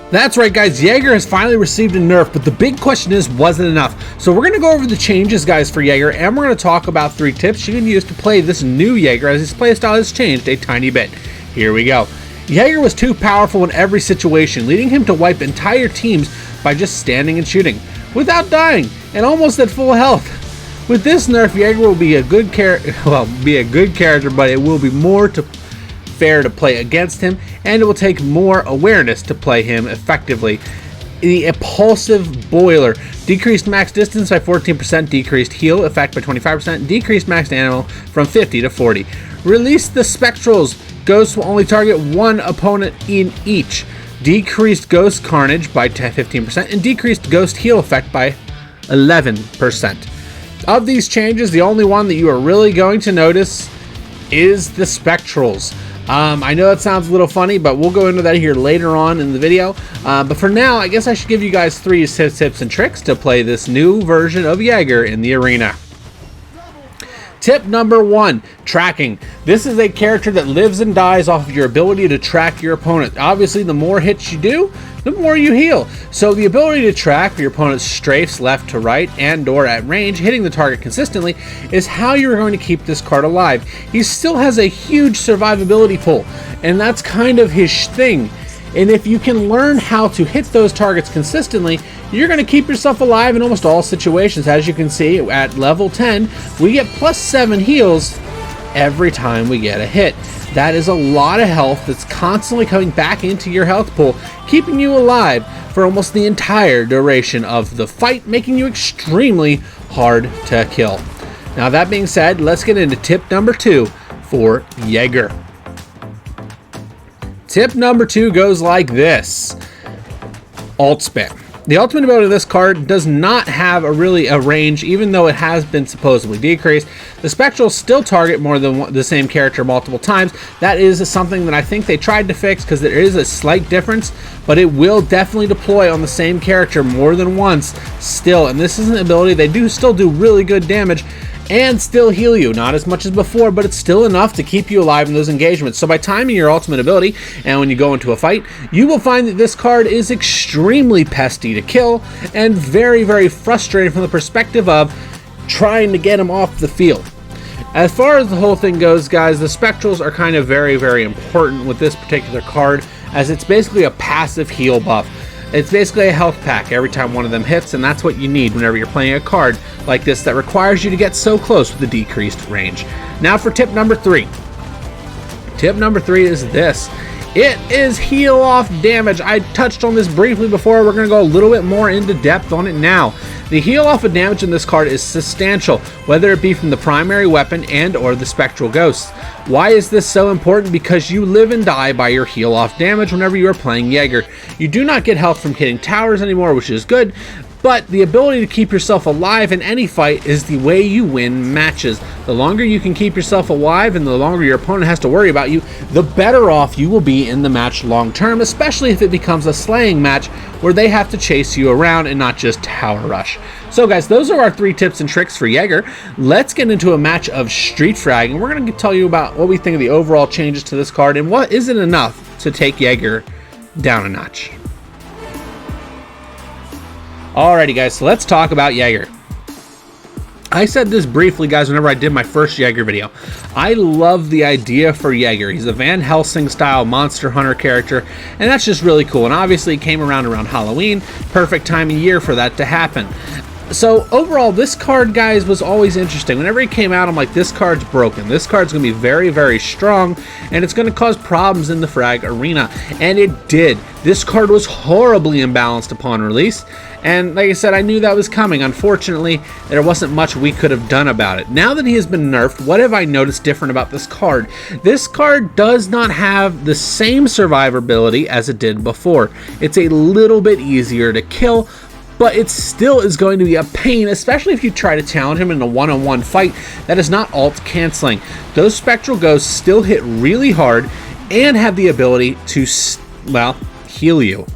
That's right, guys, Jaeger has finally received a nerf, but the big question is, was it enough? So we're going to go over the changes, guys, for Jaeger, and we're going to talk about 3 tips you can use to play this new Jaeger as his playstyle has changed a tiny bit. Here we go. Jaeger was too powerful in every situation, leading him to wipe entire teams by just standing and shooting, without dying, and almost at full health. With this nerf, Jaeger will be a good character, but it will be more fair to play against him, and it will take more awareness to play him effectively. The Impulsive Boiler. Decreased max distance by 14%, decreased heal effect by 25%, decreased max ammo from 50 to 40. Release the Spectrals. Ghosts will only target one opponent in each. Decreased Ghost Carnage by 15%, and decreased Ghost Heal effect by 11%. Of these changes, the only one that you are really going to notice is the Spectrals. I know it sounds a little funny, but we'll go into that here later on in the video. But for now, I guess I should give you guys 3 tips and tricks to play this new version of Jaeger in the arena. Tip number 1, tracking. This is a character that lives and dies off of your ability to track your opponent. Obviously, the more hits you do, the more you heal. So the ability to track your opponent's strafes left to right and or at range, hitting the target consistently, is how you're going to keep this card alive. He still has a huge survivability pool, and that's kind of his thing. And if you can learn how to hit those targets consistently, you're going to keep yourself alive in almost all situations. As you can see, at level 10, we get +7 heals every time we get a hit. That is a lot of health that's constantly coming back into your health pool, keeping you alive for almost the entire duration of the fight, making you extremely hard to kill. Now, that being said, let's get into tip number 2 for Jaeger. Tip number 2 goes like this. Ult spam. The ultimate ability of this card does not have a range, even though it has been supposedly decreased. The Spectrals still target more than the same character multiple times. That is something that I think they tried to fix because there is a slight difference, but it will definitely deploy on the same character more than once still. And this is an ability they still do really good damage and still heal you. Not as much as before, but it's still enough to keep you alive in those engagements. So by timing your ultimate ability, and when you go into a fight, you will find that this card is extremely pesty to kill, and very, very frustrating from the perspective of trying to get him off the field. As far as the whole thing goes, guys, the Spectrals are kind of very, very important with this particular card, as it's basically a passive heal buff. It's basically a health pack every time one of them hits, and that's what you need whenever you're playing a card like this that requires you to get so close with a decreased range. Now for tip number 3. Tip number 3 is this. It is heal off damage. I touched on this briefly before. We're going to go a little bit more into depth on it now. The heal off of damage in this card is substantial, whether it be from the primary weapon and or the Spectral Ghosts. Why is this so important? Because you live and die by your heal off damage whenever you are playing Jaeger. You do not get health from hitting towers anymore, which is good, but the ability to keep yourself alive in any fight is the way you win matches. The longer you can keep yourself alive and the longer your opponent has to worry about you, the better off you will be in the match long term, especially if it becomes a slaying match where they have to chase you around and not just tower rush. So guys, those are our 3 tips and tricks for Jaeger. Let's get into a match of Street Frag, and we're going to tell you about what we think of the overall changes to this card and what isn't enough to take Jaeger down a notch. Alrighty guys, so let's talk about Jaeger. I said this briefly, guys, whenever I did my first Jaeger video. I love the idea for Jaeger. He's a Van Helsing style monster hunter character, and that's just really cool. And obviously it came around Halloween, perfect time of year for that to happen. So overall, this card, guys, was always interesting. Whenever he came out, I'm like, this card's broken. This card's going to be very, very strong, and it's going to cause problems in the Frag arena. And it did. This card was horribly imbalanced upon release, and like I said, I knew that was coming. Unfortunately, there wasn't much we could have done about it. Now that he has been nerfed, what have I noticed different about this card? This card does not have the same survivability as it did before. It's a little bit easier to kill, but it still is going to be a pain, especially if you try to challenge him in a one-on-one fight that is not ult canceling. Those Spectral Ghosts still hit really hard and have the ability to, well, heal you.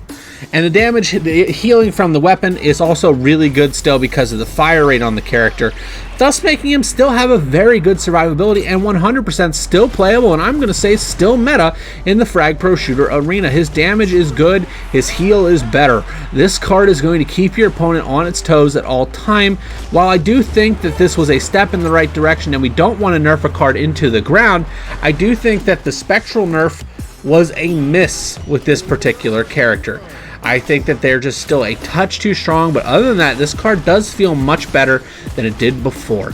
And the damage, the healing from the weapon is also really good still because of the fire rate on the character, thus making him still have a very good survivability and 100% still playable, and I'm going to say still meta in the Frag Pro Shooter arena. His damage is good, his heal is better. This card is going to keep your opponent on its toes at all time. While I do think that this was a step in the right direction and we don't want to nerf a card into the ground, I do think that the Spectral nerf was a miss with this particular character. I think that they're just still a touch too strong, but other than that, this card does feel much better than it did before.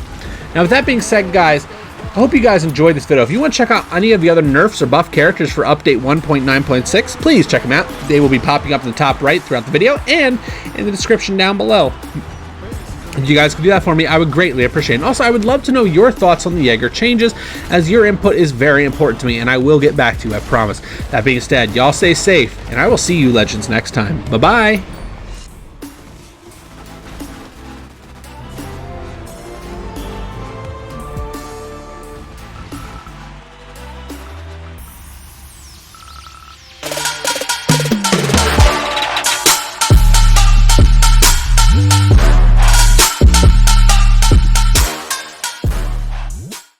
Now, with that being said, guys, I hope you guys enjoyed this video. If you want to check out any of the other nerfs or buff characters for update 1.9.6, please check them out. They will be popping up in the top right throughout the video and in the description down below. If you guys could do that for me, I would greatly appreciate it. And also, I would love to know your thoughts on the Jaeger changes, as your input is very important to me, and I will get back to you, I promise. That being said, y'all stay safe, and I will see you legends next time. Bye-bye!